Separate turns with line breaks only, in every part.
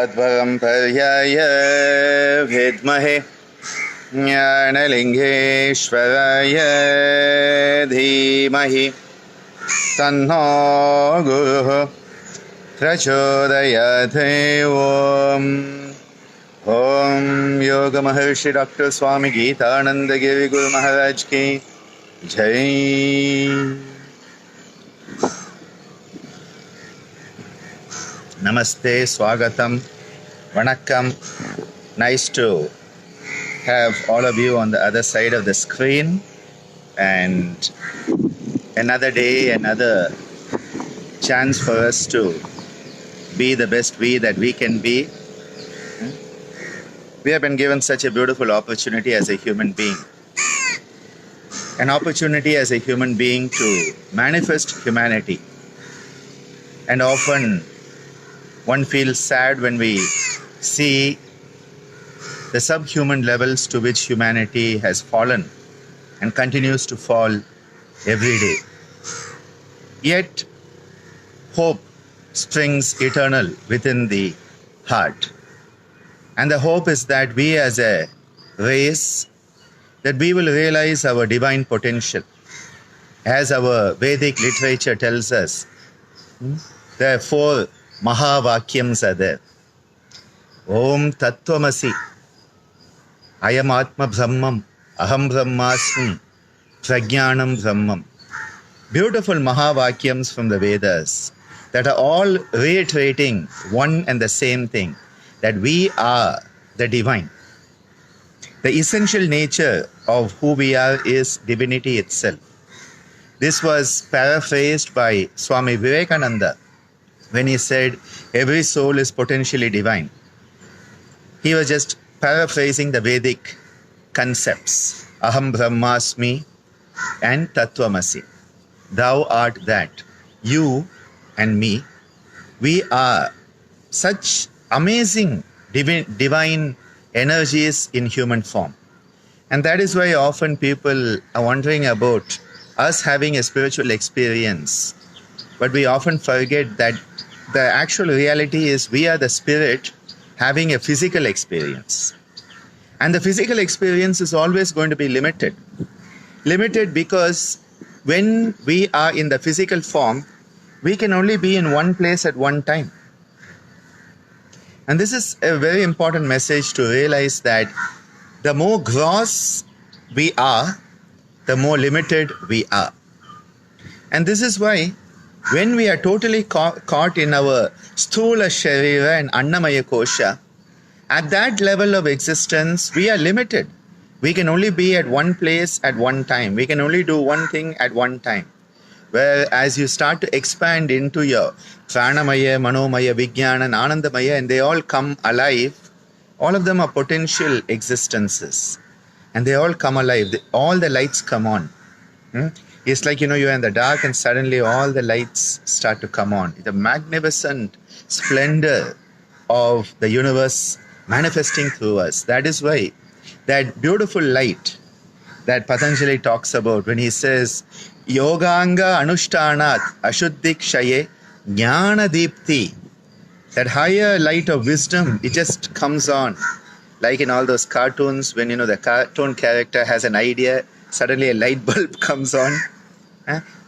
तद्वरं पर्याय विद्महे ज्ञानलिङ्गेश्वराय धीमहि तन्नो गुरुः प्रचोदयात्। ओम योग महर्षि डॉक्टर स्वामी गीतानंद गिरि गुरु महाराज की जय। Namaste, Swagatam, Vanakkam. Nice to have all of you on the other side of the screen. And another day, another chance for us to be the best we that we can be. We have been given such a beautiful opportunity as a human being. An opportunity as a human being to manifest humanity. And often one feels sad when we see the subhuman levels to which humanity has fallen and continues to fall every day. Yet, hope springs eternal within the heart. And the hope is that we as a race, that we will realize our divine potential. As our Vedic literature tells us, there are 4 Mahavakyams are there. Om Tattvamasi, Ayam Atma Brahmam, Aham Brahmasmi, Prajnanam Brahmam. Beautiful Mahavakyams from the Vedas that are all reiterating one and the same thing, that we are the divine. The essential nature of who we are is divinity itself. This was paraphrased by Swami Vivekananda when he said, every soul is potentially divine. He was just paraphrasing the Vedic concepts. Aham Brahmasmi and Tattvamasi. Thou art that. You and me, we are such amazing divine energies in human form. And that is why often people are wondering about us having a spiritual experience. But we often forget that the actual reality is we are the spirit having a physical experience. And the physical experience is always going to be limited. Limited because when we are in the physical form, we can only be in one place at one time. And this is a very important message to realize that the more gross we are, the more limited we are. And this is why when we are totally caught in our Sthula Sharira and Annamaya Kosha, at that level of existence, we are limited. We can only be at one place at one time. We can only do one thing at one time. Whereas you start to expand into your Pranamaya, Manomaya, Vijnana, and Anandamaya, and they all come alive, all of them are potential existences. And they all come alive. All the lights come on. It's like, you're in the dark and suddenly all the lights start to come on. The magnificent splendor of the universe manifesting through us. That is why that beautiful light that Patanjali talks about when he says, Yoganga Anushtanat Ashuddhik Shaye Jnana Deepti. That higher light of wisdom, it just comes on. Like in all those cartoons, when the cartoon character has an idea, suddenly a light bulb comes on.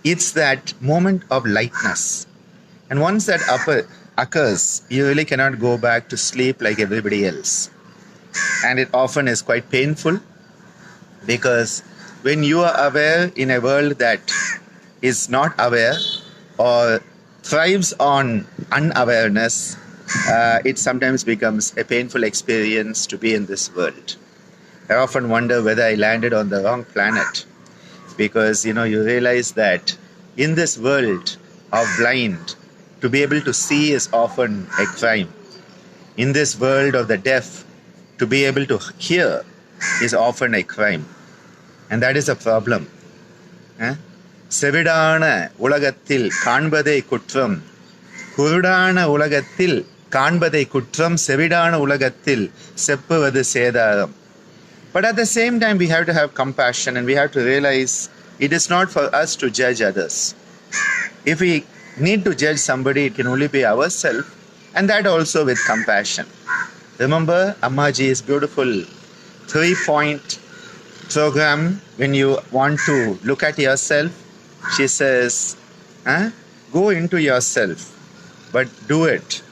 It's that moment of lightness. And once that occurs, you really cannot go back to sleep like everybody else. And it often is quite painful, because when you are aware in a world that is not aware or thrives on unawareness, it sometimes becomes a painful experience to be in this world. I often wonder whether I landed on the wrong planet, because you realize that in this world of blind, to be able to see is often a crime. In this world of the deaf, to be able to hear is often a crime. And that is a problem. Sevidana ulagathil kaanbadai kuttram, kurudana ulagathil kaanbadai kuttram, sevidana ulagathil seppuvadu sedaram. But at the same time, we have to have compassion, and we have to realize it is not for us to judge others. If we need to judge somebody, it can only be ourselves, and that also with compassion. Remember Ammaji's beautiful 3-point program. When you want to look at yourself, she says, go into yourself, but do it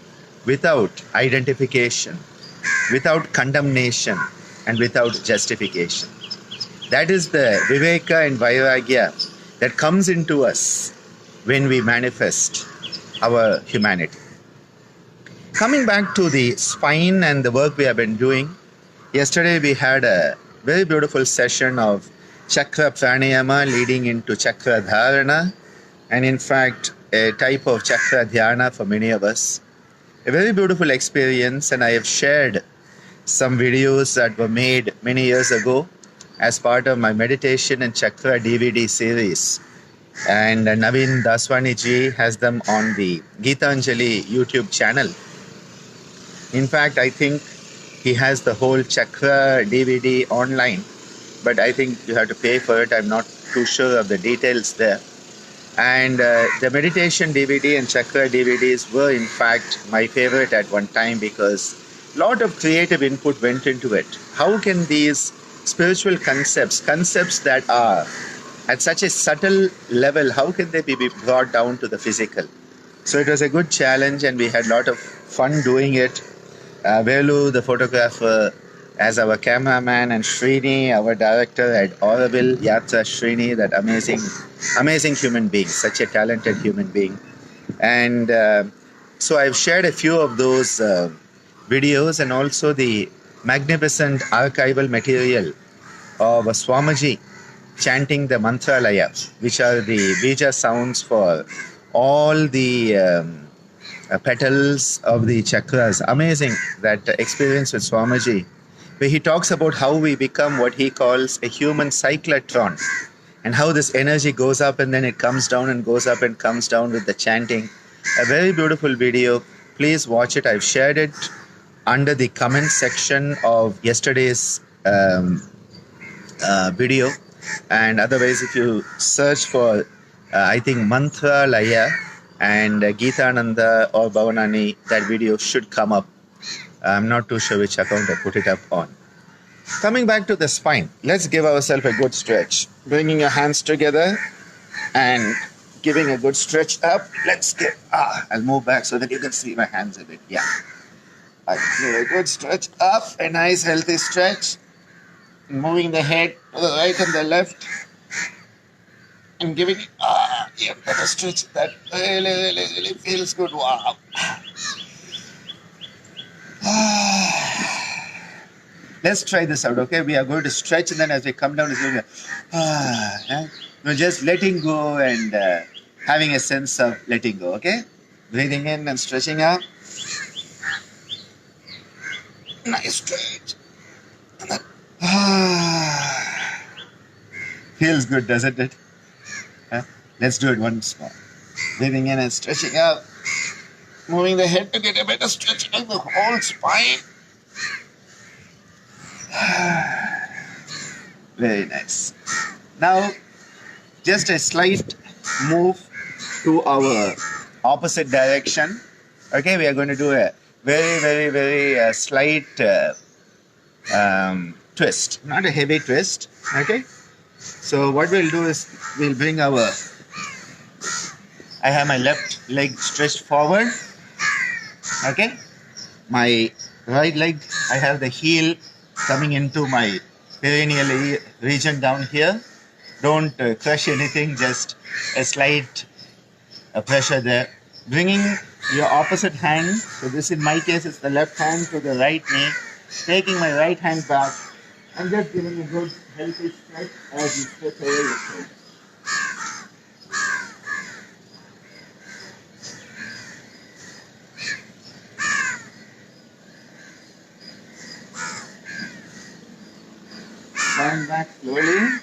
without identification, without condemnation, and without justification. That is the Viveka and Vairagya that comes into us when we manifest our humanity. Coming back to the spine and the work we have been doing, yesterday we had a very beautiful session of chakra pranayama leading into chakra dharana, and in fact a type of chakra dhyana for many of us. A very beautiful experience, and I have shared some videos that were made many years ago as part of my meditation and chakra DVD series. And Naveen Daswani ji has them on the Gitanjali YouTube channel. In fact, I think he has the whole chakra DVD online, but I think you have to pay for it. I'm not too sure of the details there. And the meditation DVD and chakra DVDs were in fact my favorite at one time, because a lot of creative input went into it. How can these spiritual concepts that are at such a subtle level, how can they be brought down to the physical? So it was a good challenge, and we had a lot of fun doing it. Velu, the photographer, as our cameraman, and Srini, our director at Auroville, Yatra Srini, that amazing human being, such a talented human being. And so I've shared a few of those videos, and also the magnificent archival material of Swamiji chanting the mantra laya, which are the bija sounds for all the petals of the chakras. Amazing, that experience with Swamiji, where he talks about how we become what he calls a human cyclotron, and how this energy goes up and then it comes down and goes up and comes down with the chanting. A very beautiful video. Please watch it. I've shared it under the comment section of yesterday's video. And otherwise, if you search for, I think, Mantra Laya and Gitananda or Bhavanani, that video should come up. I'm not too sure which account I put it up on. Coming back to the spine, let's give ourselves a good stretch. Bringing your hands together and giving a good stretch up. Let's get, I'll move back so that you can see my hands a bit. Yeah. I give a good stretch up, a nice healthy stretch. Moving the head to the right and the left. And giving it, yeah, a stretch that really feels good. Wow. Let's try this out, okay? We are going to stretch, and then as we come down, it's going to we're just letting go and having a sense of letting go, okay? Breathing in and stretching out. Nice stretch. And then, feels good, doesn't it? Let's do it once more. Breathing in and stretching out. Moving the head to get a better stretch of the whole spine. Very nice. Now, just a slight move to our opposite direction. Okay, we are going to do a very slight twist, not a heavy twist. Okay, so what we'll do is we'll bring our, I have my left leg stretched forward. Okay, my right leg, I have the heel coming into my perineal region down here. Don't crush anything, just a slight pressure there. Bringing your opposite hand, so this in my case is the left hand, to the right knee, taking my right hand back and just giving a good healthy stretch as you stretch away your shoulders. Stand back slowly,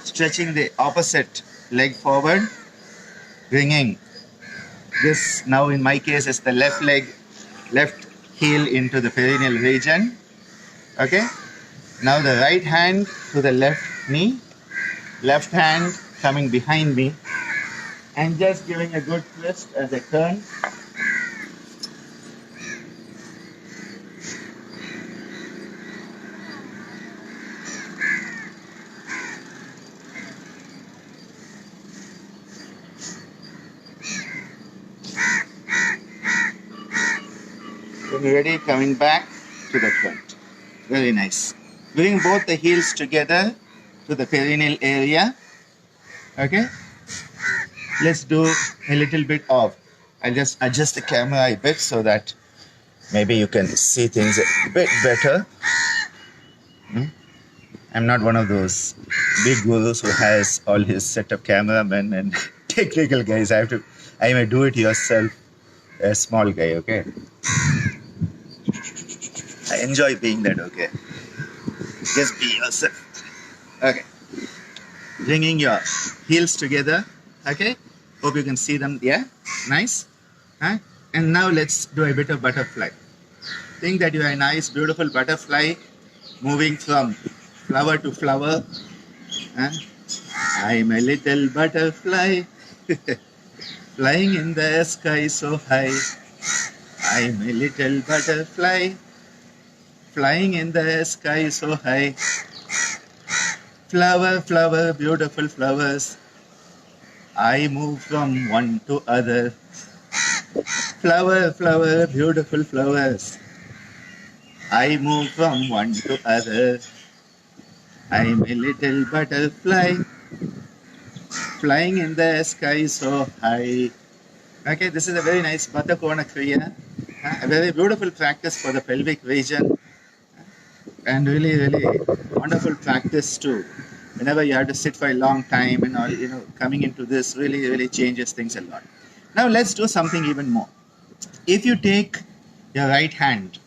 stretching the opposite leg forward, bringing this, now in my case, is the left leg, left heel into the perineal region. Okay, now the right hand to the left knee, left hand coming behind me, and just giving a good twist as I turn. When you're ready, coming back to the front. Very nice. Bring both the heels together to the perineal area. Okay? Let's do a little bit of, I'll just adjust the camera a bit so that maybe you can see things a bit better. I'm not one of those big gurus who has all his set of cameramen and technical guys. I may do it yourself, a small guy, okay? I enjoy being that, okay? Just be yourself. Okay. Bringing your heels together, okay? Hope you can see them, yeah? Nice? Huh? And now let's do a bit of butterfly. Think that you are a nice, beautiful butterfly moving from flower to flower. Huh? I'm a little butterfly flying in the sky so high. I'm a little butterfly flying in the sky so high. Flower, flower, beautiful flowers. I move from one to other. Flower, flower, beautiful flowers. I move from one to other. I'm a little butterfly flying in the sky so high. Okay, this is a very nice Batakona Kriya. A very beautiful practice for the pelvic region. And really, really wonderful practice too. Whenever you have to sit for a long time and all, coming into this really, really changes things a lot. Now let's do something even more. If you take your right hand,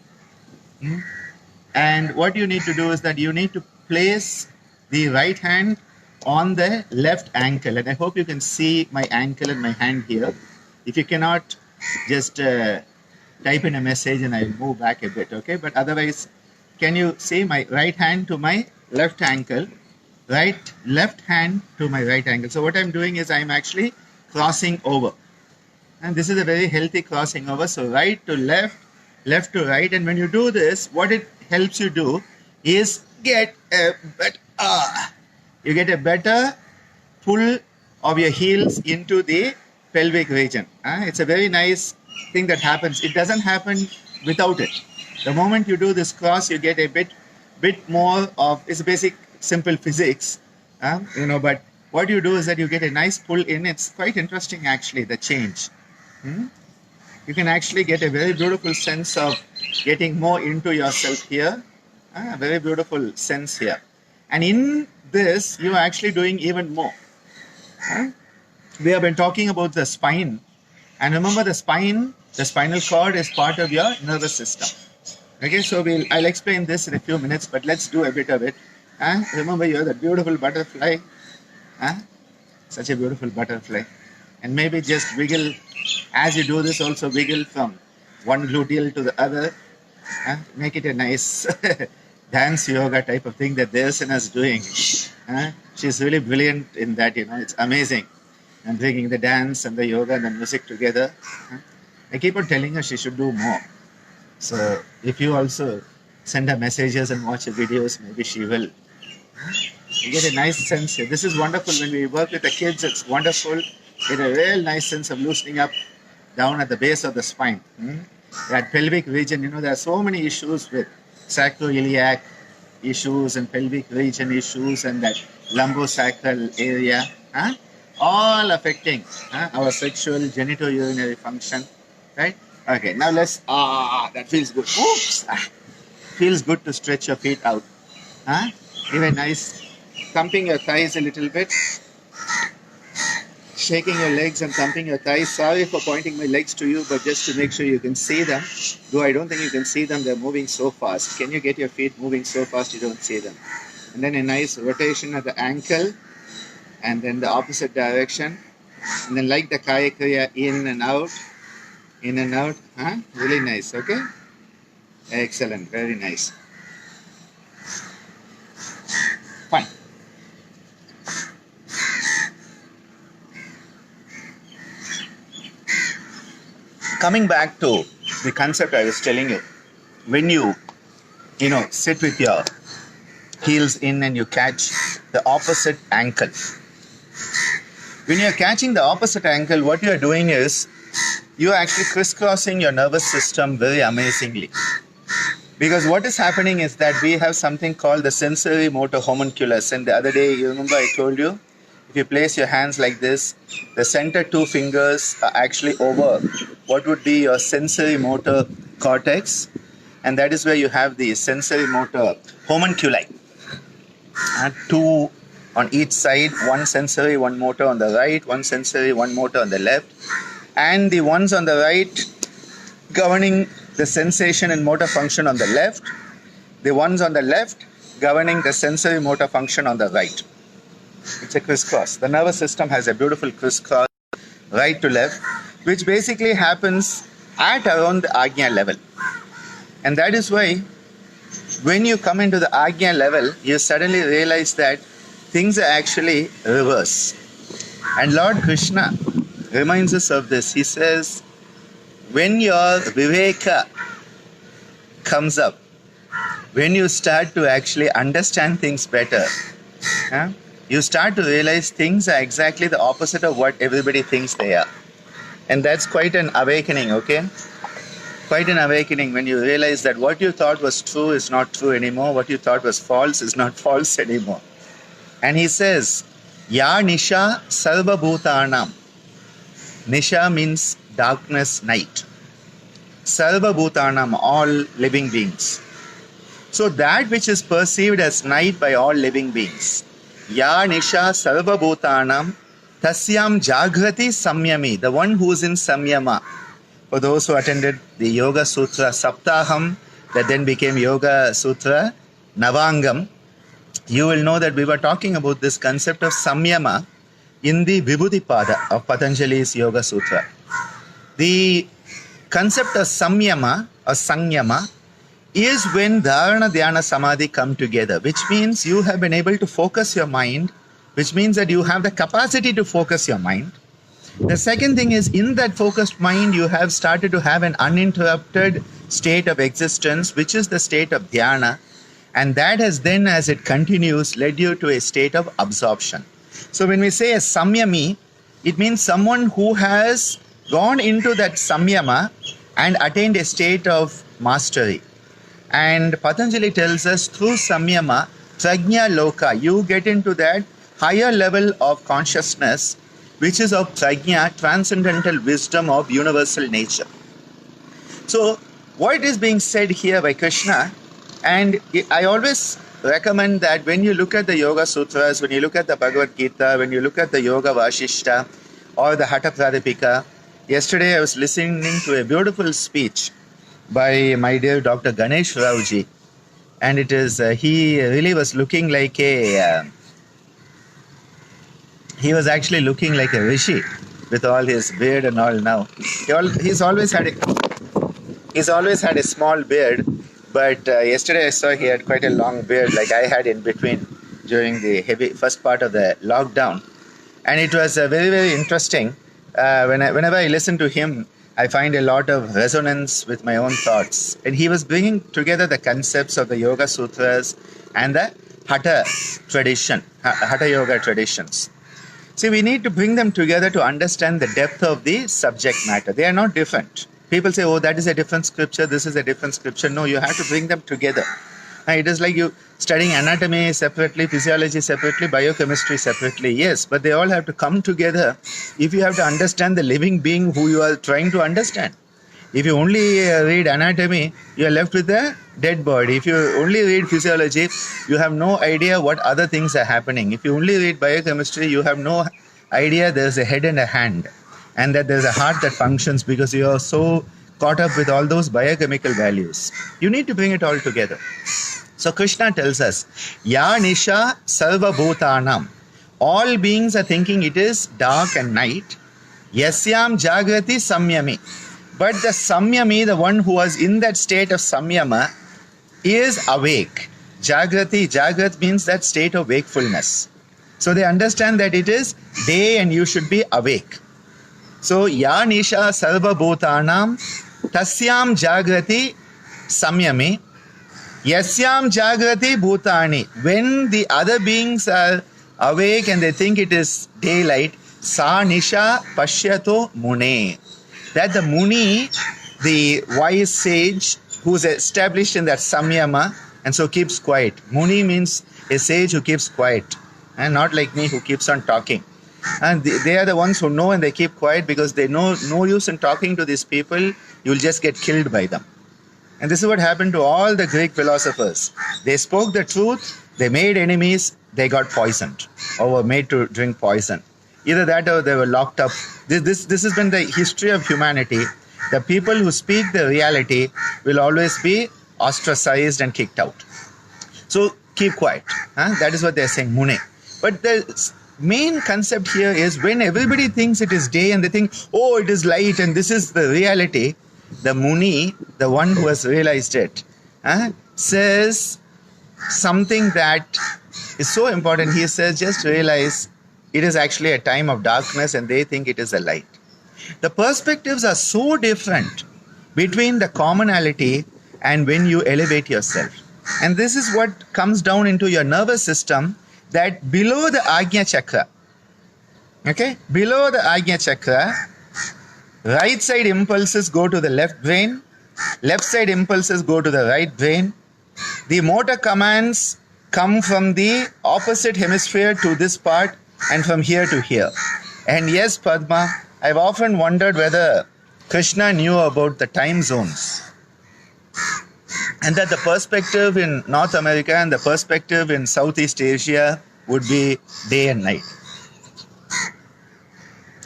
and what you need to do is that you need to place the right hand on the left ankle. And I hope you can see my ankle and my hand here. If you cannot, just type in a message and I'll move back a bit, okay? But otherwise, can you see my right hand to my left ankle? Left hand to my right ankle. So what I'm doing is I'm actually crossing over. And this is a very healthy crossing over. So right to left, left to right. And when you do this, what it helps you do is get a better pull of your heels into the pelvic region. It's a very nice thing that happens. It doesn't happen without it. The moment you do this cross, you get a bit more of, it's basic simple physics, but what you do is that you get a nice pull in. It's quite interesting actually, the change. You can actually get a very beautiful sense of getting more into yourself here. A very beautiful sense here. And in this, you're actually doing even more. We have been talking about the spine. And remember the spinal cord is part of your nervous system. Okay, so I'll explain this in a few minutes, but let's do a bit of it. Remember, you're the beautiful butterfly. Such a beautiful butterfly. And maybe just wiggle, as you do this, also wiggle from one gluteal to the other. Make it a nice dance yoga type of thing that Devasena is doing. She's really brilliant in that, it's amazing. And bringing the dance and the yoga and the music together. I keep on telling her she should do more. So if you also send her messages and watch her videos, maybe she will. You get a nice sense here. This is wonderful when we work with the kids. It's wonderful. Get a real nice sense of loosening up down at the base of the spine. That pelvic region, there are so many issues with sacroiliac issues and pelvic region issues and that lumbosacral area. All affecting our sexual genitourinary function. Right? Okay, now let's, that feels good. Oops! Feels good to stretch your feet out. Give a nice, thumping your thighs a little bit. Shaking your legs and thumping your thighs. Sorry for pointing my legs to you, but just to make sure you can see them. Though I don't think you can see them, they're moving so fast. Can you get your feet moving so fast you don't see them? And then a nice rotation at the ankle. And then the opposite direction. And then like the Kaya Kriya, in and out. In and out. Really nice, okay? Excellent, very nice. Fine. Coming back to the concept I was telling you, when you, sit with your heels in and you catch the opposite ankle. When you're catching the opposite ankle, what you're doing is you are actually crisscrossing your nervous system very amazingly. Because what is happening is that we have something called the sensory motor homunculus. And the other day, you remember I told you, if you place your hands like this, the center two fingers are actually over what would be your sensory motor cortex. And that is where you have the sensory motor homunculi. Two on each side, one sensory, one motor on the right, one sensory, one motor on the left. And the ones on the right governing the sensation and motor function on the left, the ones on the left governing the sensory motor function on the right. It's a crisscross. The nervous system has a beautiful crisscross, right to left, which basically happens at around the Ajna level. And that is why when you come into the Ajna level, you suddenly realize that things are actually reverse. And Lord Krishna reminds us of this. He says, when your viveka comes up, when you start to actually understand things better, you start to realize things are exactly the opposite of what everybody thinks they are. And that's quite an awakening, okay? Quite an awakening when you realize that what you thought was true is not true anymore, what you thought was false is not false anymore. And he says, Ya Nisha Sarva Bhutanam. Nisha means darkness, night. Sarva Bhutanam, all living beings. So that which is perceived as night by all living beings. Ya Nisha Sarva Bhutanam Tasyam Jagrati Samyami, the one who is in Samyama. For those who attended the Yoga Sutra Saptaham, that then became Yoga Sutra Navangam, you will know that we were talking about this concept of Samyama in the Vibhudipada of Patanjali's Yoga Sutra. The concept of Samyama or Sanyama is when Dharana, Dhyana, Samadhi come together, which means you have been able to focus your mind, which means that you have the capacity to focus your mind. The second thing is, in that focused mind, you have started to have an uninterrupted state of existence, which is the state of Dhyana. And that has then, as it continues, led you to a state of absorption. So when we say a Samyami, it means someone who has gone into that Samyama and attained a state of mastery. And Patanjali tells us through Samyama, Prajna Loka, you get into that higher level of consciousness, which is of Prajna, transcendental wisdom of universal nature. So what is being said here by Krishna, and I always recommend that when you look at the Yoga Sutras, when you look at the Bhagavad Gita, when you look at the Yoga Vashishta or the Hatha Pradipika, yesterday I was listening to a beautiful speech by my dear Dr. Ganesh Rauji, and it is, he really was looking like he was actually looking like a rishi with all his beard and all now. He's always had a small beard, but yesterday I saw he had quite a long beard like I had in between during the first part of the lockdown. And it was very, very interesting. Whenever I listen to him, I find a lot of resonance with my own thoughts. And he was bringing together the concepts of the Yoga Sutras and the Hatha tradition, Hatha Yoga traditions. See, we need to bring them together to understand the depth of the subject matter. They are not different. People say, oh, that is a different scripture, this is a different scripture. No, you have to bring them together. It is like you studying anatomy separately, physiology separately, biochemistry separately. Yes, but they all have to come together if you have to understand the living being who you are trying to understand. If you only read anatomy, you are left with a dead body. If you only read physiology, you have no idea what other things are happening. If you only read biochemistry, you have no idea there's a head and a hand, and that there's a heart that functions, because you are so caught up with all those biochemical values. You need to bring it all together. So Krishna tells us, Ya Nisha Sarva Bhutanam. All beings are thinking it is dark and night. Yasyam Jagrati Samyami. But the Samyami, the one who was in that state of Samyama, is awake. Jagrat means that state of wakefulness. So they understand that it is day and you should be awake. So Ya Nisha Sarva Bhutanam Tasyam Jagrati Samyami Yasyam Jagrati Bhutani. When the other beings are awake and they think it is daylight, Sa Nisha Pashyato Mune. that the Muni, the wise sage who's established in that samyama and so keeps quiet. Muni means a sage who keeps quiet, and not like me who keeps on talking. And they are the ones who know and they keep quiet because they know no use in talking to these people, you'll just get killed by them. And this is what happened to all the Greek philosophers. They spoke the truth, they made enemies, they got poisoned or were made to drink poison. Either that or they were locked up. This has been the history of humanity. The people who speak the reality will always be ostracized and kicked out. So keep quiet. That is what they're saying, Mune. But the main concept here is when everybody thinks it is day and they think, oh, it is light and this is the reality, the Muni, the one who has realized it, says something that is so important. He says, just realize it is actually a time of darkness and they think it is a light. The perspectives are so different between the commonality and when you elevate yourself. And this is what comes down into your nervous system, that below the Ajna Chakra, okay, below the Ajna Chakra, right side impulses go to the left brain, left side impulses go to the right brain. The motor commands come from the opposite hemisphere to this part and from here to here. And yes, Padma, I've often wondered whether Krishna knew about the time zones, and that the perspective in North America and the perspective in Southeast Asia would be day and night.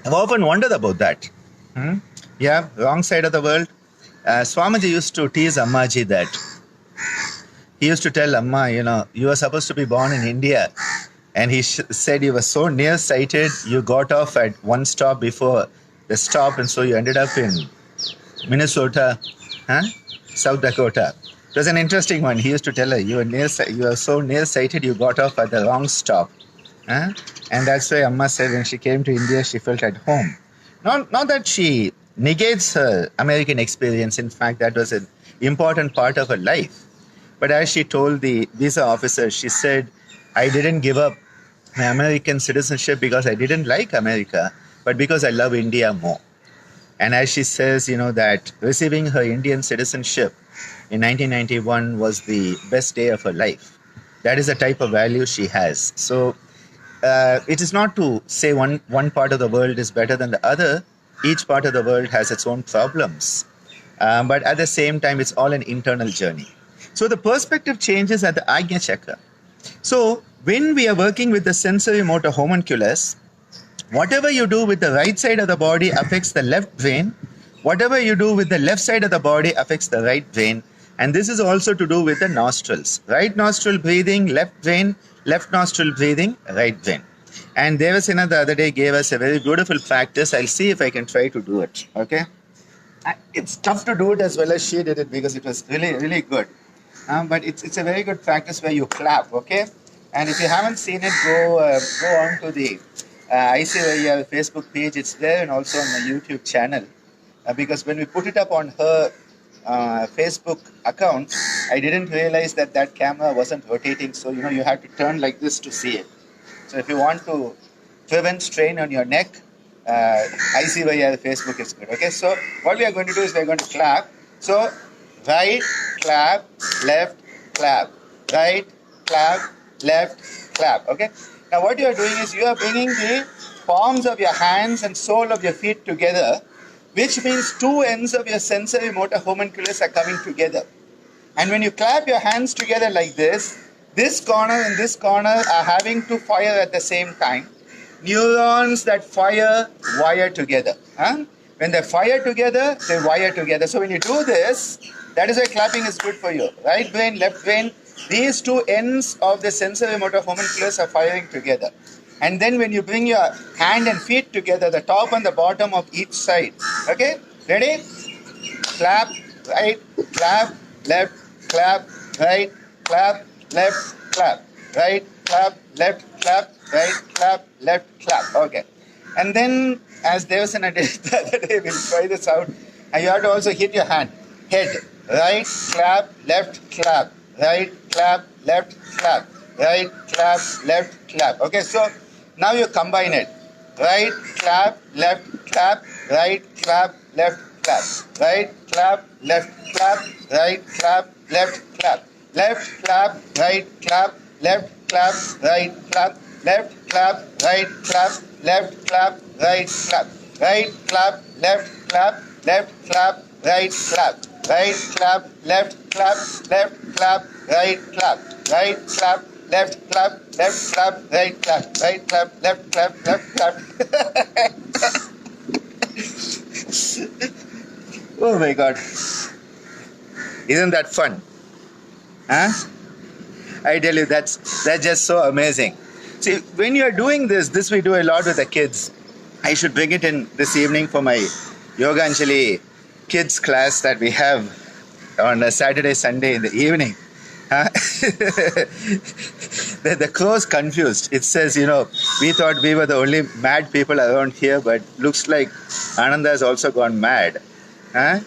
I've often wondered about that. Yeah, wrong side of the world. Swamiji used to tease Ammaji that. He used to tell Amma, you were supposed to be born in India. And he said you were so nearsighted, you got off at one stop before the stop, and so you ended up in Minnesota, South Dakota. It was an interesting one. He used to tell her, you were so nearsighted, you got off at the wrong stop. And that's why Amma said when she came to India, she felt at home. Not that she negates her American experience. In fact, that was an important part of her life. But as she told the visa officer, she said, I didn't give up my American citizenship because I didn't like America, but because I love India more. And as she says, that receiving her Indian citizenship in 1991 was the best day of her life. That is the type of value she has. So it is not to say one part of the world is better than the other. Each part of the world has its own problems. But at the same time, it's all an internal journey. So the perspective changes at the Ajna Chakra. So when we are working with the sensory motor homunculus, whatever you do with the right side of the body affects the left brain. Whatever you do with the left side of the body affects the right brain. And this is also to do with the nostrils. Right nostril breathing, left brain, left nostril breathing, right brain. And Devasena the other day gave us a very beautiful practice. I'll see if I can try to do it. Okay? It's tough to do it as well as she did it because it was really, really good. But it's a very good practice where you clap, okay? And if you haven't seen it, go on to the ICYR Facebook page. It's there, and also on my YouTube channel. Because when we put it up on her Facebook account, I didn't realize that camera wasn't rotating. So, you have to turn like this to see it. So if you want to prevent strain on your neck, ICYR Facebook is good. Okay, so what we are going to do is we are going to clap. So right, clap, left, clap, right, clap, left, clap. Okay. Now what you are doing is you are bringing the palms of your hands and sole of your feet together, which means two ends of your sensory motor homunculus are coming together. And when you clap your hands together like this corner and this corner are having to fire at the same time. Neurons that fire wire together. When they fire together, they wire together. So when you do this, that is why clapping is good for you. Right brain, left brain, these two ends of the sensory motor homunculus are firing together. And then when you bring your hand and feet together, the top and the bottom of each side. Okay? Ready? Clap, right, clap, left, clap, right, clap, left, clap, right, clap, left, clap, right, clap, left, clap. Okay. And then, as Devasena did the other day, we'll try this out. And you have to also hit your hand. Head, right, clap, left, clap, right, clap, left, clap, right, clap, left, clap. Okay, so now you combine it. Right, clap, left, clap, right, clap, left clap, right clap, left clap, right clap, left clap, left clap, right clap, left clap, right clap, left clap, right clap, left clap, right clap, right clap, left clap, left clap, right clap, right clap, left clap, left clap, right clap, right clap, left clap, left clap, right clap, right clap, left clap, left clap. Oh my God. Isn't that fun? Huh? I tell you, that's just so amazing. See, when you're doing this we do a lot with the kids. I should bring it in this evening for my Yoga Anjali kids class that we have on a Saturday, Sunday in the evening. Huh? The crow's confused. It says, we thought we were the only mad people around here, but looks like Ananda has also gone mad. Huh?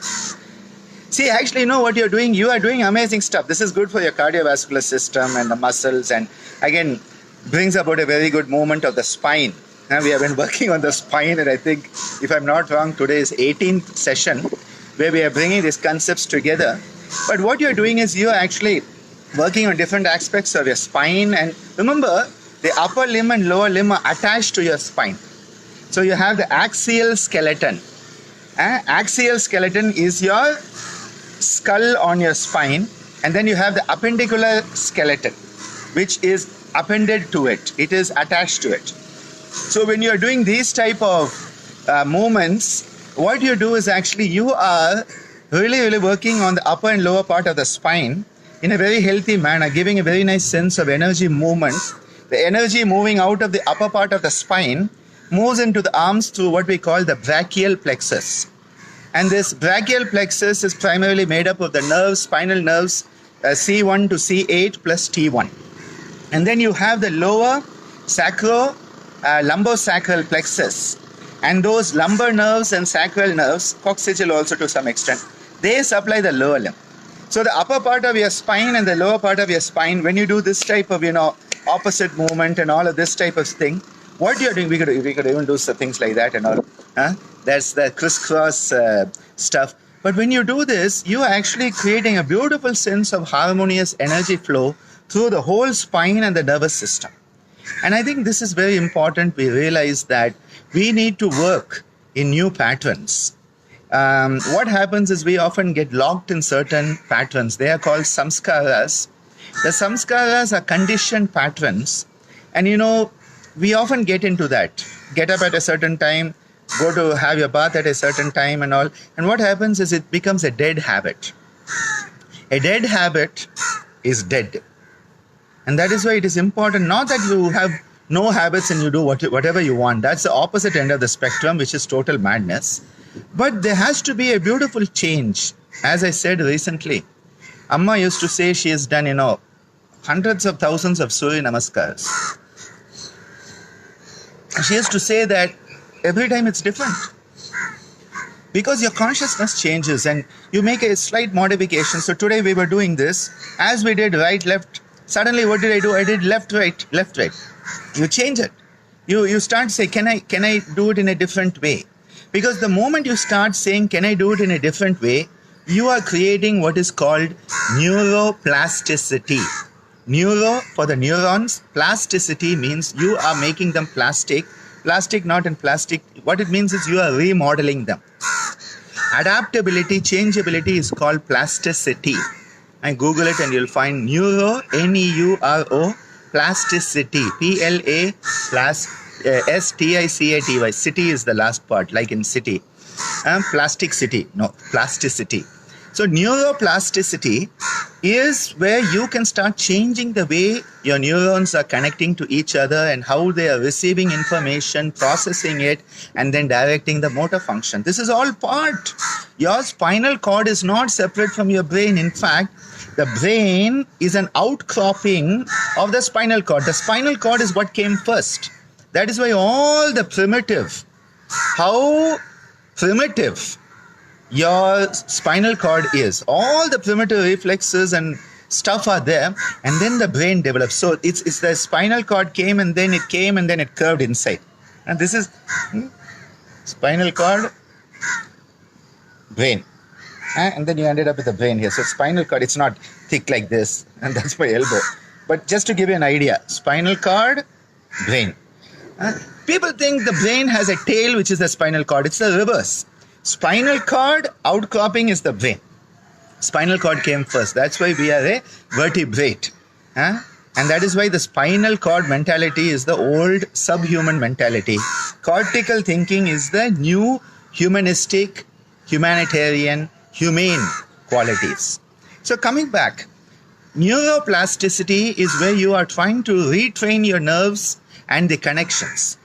See, actually, what you're doing? You are doing amazing stuff. This is good for your cardiovascular system and the muscles, and again, brings about a very good movement of the spine. We have been working on the spine, and I think, if I'm not wrong, today is 18th session where we are bringing these concepts together. But what you're doing is you're actually working on different aspects of your spine, and remember, the upper limb and lower limb are attached to your spine. So you have the axial skeleton. Axial skeleton is your skull on your spine, and then you have the appendicular skeleton, which is appended to it. It is attached to it. So when you are doing these type of movements, what you do is actually you are really working on the upper and lower part of the spine in a very healthy manner, giving a very nice sense of energy movement. The energy moving out of the upper part of the spine moves into the arms through what we call the brachial plexus. And this brachial plexus is primarily made up of the nerves, spinal nerves, C1 to C8 plus T1. And then you have the lower lumbosacral plexus. And those lumbar nerves and sacral nerves, coccygeal also to some extent, they supply the lower limb. So the upper part of your spine and the lower part of your spine, when you do this type of, opposite movement and all of this type of thing, what you're doing, we could even do some things like that and all. That's the crisscross stuff. But when you do this, you are actually creating a beautiful sense of harmonious energy flow through the whole spine and the nervous system. And I think this is very important. We realize that we need to work in new patterns. What happens is we often get locked in certain patterns. They are called samskaras. The samskaras are conditioned patterns. And we often get into that. Get up at a certain time, go to have your bath at a certain time and all. And what happens is it becomes a dead habit. A dead habit is dead. And that is why it is important, not that you have no habits and you do whatever you want. That's the opposite end of the spectrum, which is total madness. But there has to be a beautiful change. As I said recently, Amma used to say she has done, hundreds of thousands of Surya Namaskars. She used to say that every time it's different. Because your consciousness changes and you make a slight modification. So today we were doing this. As we did right, left, suddenly what did I do? I did left, right, left, right. You change it. You start saying, can I do it in a different way? Because the moment you start saying, can I do it in a different way, you are creating what is called neuro-plasticity. Neuro for the neurons, plasticity means you are making them plastic. Plastic, not in plastic. What it means is you are remodeling them. Adaptability, changeability is called plasticity. And Google it and you'll find neuro, N-E-U-R-O, plasticity, P-L-A plus S-T-I-C-A-T-Y. City is the last part, like in city. Plastic city, no, plasticity. So neuroplasticity is where you can start changing the way your neurons are connecting to each other and how they are receiving information, processing it, and then directing the motor function. This is all part. Your spinal cord is not separate from your brain. In fact, the brain is an outcropping of the spinal cord. The spinal cord is what came first. That is why all the how primitive your spinal cord is. All the primitive reflexes and stuff are there, and then the brain develops. So it's the spinal cord came and then it curved inside. And this is spinal cord, brain. And then you ended up with the brain here. So spinal cord, it's not thick like this, and that's my elbow. But just to give you an idea, spinal cord, brain. People think the brain has a tail, which is the spinal cord. It's the reverse. Spinal cord outcropping is the brain. Spinal cord came first. That's why we are a vertebrate. And that is why the spinal cord mentality is the old subhuman mentality. Cortical thinking is the new humanistic, humanitarian, humane qualities. So coming back, neuroplasticity is where you are trying to retrain your nerves and the connections.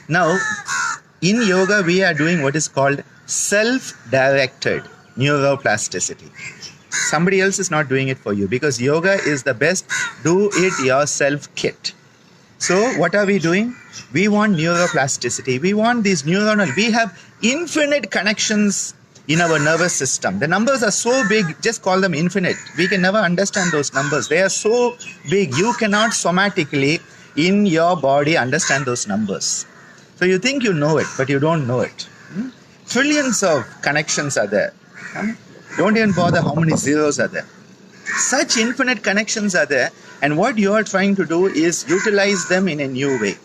Now, in yoga, we are doing what is called self-directed neuroplasticity. Somebody else is not doing it for you, because yoga is the best do-it-yourself kit. So what are we doing? We want neuroplasticity. We want these neuronal. We have infinite connections in our nervous system. The numbers are so big, just call them infinite. We can never understand those numbers. They are so big, you cannot somatically in your body understand those numbers. So you think you know it, but you don't know it. Trillions of connections are there. Don't even bother how many zeros are there. Such infinite connections are there, and what you are trying to do is utilize them in a new way.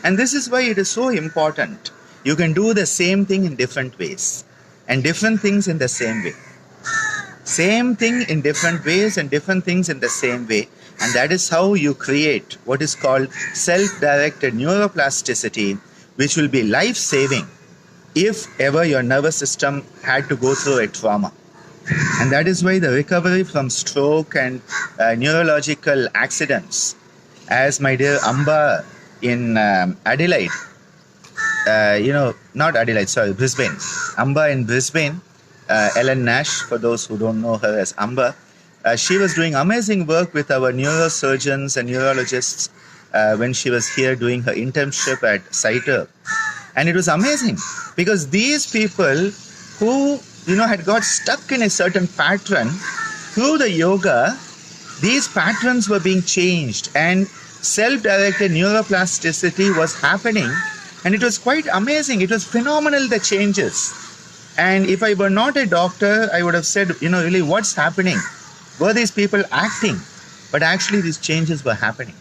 And this is why it is so important. You can do the same thing in different ways, and different things in the same way. Same thing in different ways and different things in the same way. And that is how you create what is called self-directed neuroplasticity, which will be life-saving if ever your nervous system had to go through a trauma. And that is why the recovery from stroke and neurological accidents, as my dear Amba in Adelaide, Brisbane. Amba in Brisbane, Ellen Nash, for those who don't know her as Amba, she was doing amazing work with our neurosurgeons and neurologists when she was here doing her internship at Saiter. And it was amazing, because these people who had got stuck in a certain pattern, through the yoga, these patterns were being changed, and self-directed neuroplasticity was happening, and it was quite amazing. It was phenomenal, the changes. And if I were not a doctor, I would have said, really, what's happening? Were these people acting? But actually these changes were happening.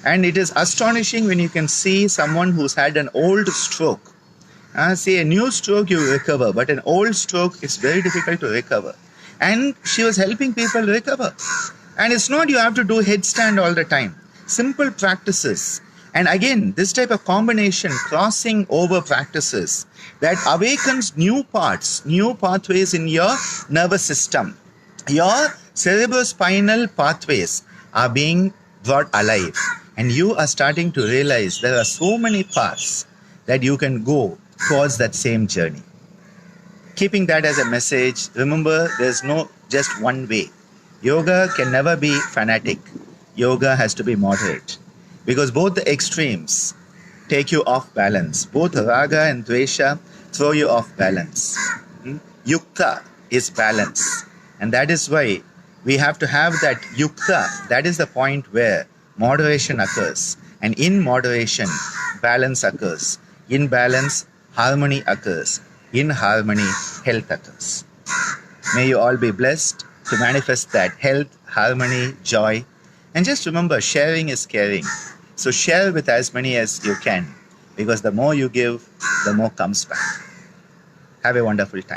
And it is astonishing when you can see someone who's had an old stroke. See, a new stroke you recover, but an old stroke is very difficult to recover. And she was helping people recover. And it's not you have to do headstand all the time. Simple practices. And again, this type of combination, crossing over practices, that awakens new parts, new pathways in your nervous system. Your cerebrospinal pathways are being brought alive. And you are starting to realize there are so many paths that you can go towards that same journey. Keeping that as a message, remember, there's no just one way. Yoga can never be fanatic. Yoga has to be moderate, because both the extremes take you off balance. Both raga and dvesha throw you off balance. Yukta is balance. And that is why we have to have that yukta. That is the point where moderation occurs. And in moderation, balance occurs. In balance, harmony occurs. In harmony, health occurs. May you all be blessed to manifest that health, harmony, joy. And just remember, sharing is caring. So share with as many as you can, because the more you give, the more comes back. Have a wonderful time.